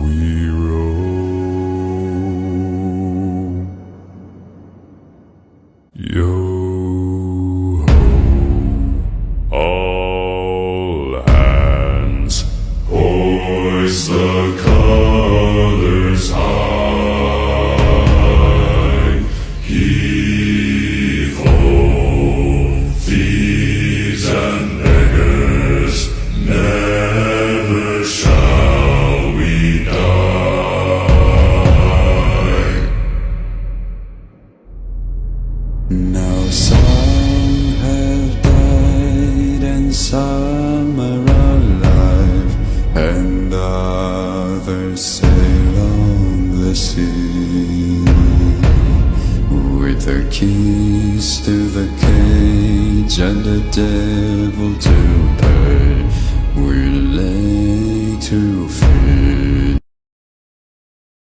we roam. Yo ho, all hands, hoist the colors high. Heave ho, thieves and beggars, never shall we die. Now some have died and some are alive, and others sail on the sea. With the keys to the cage and the devil to pay, we lay to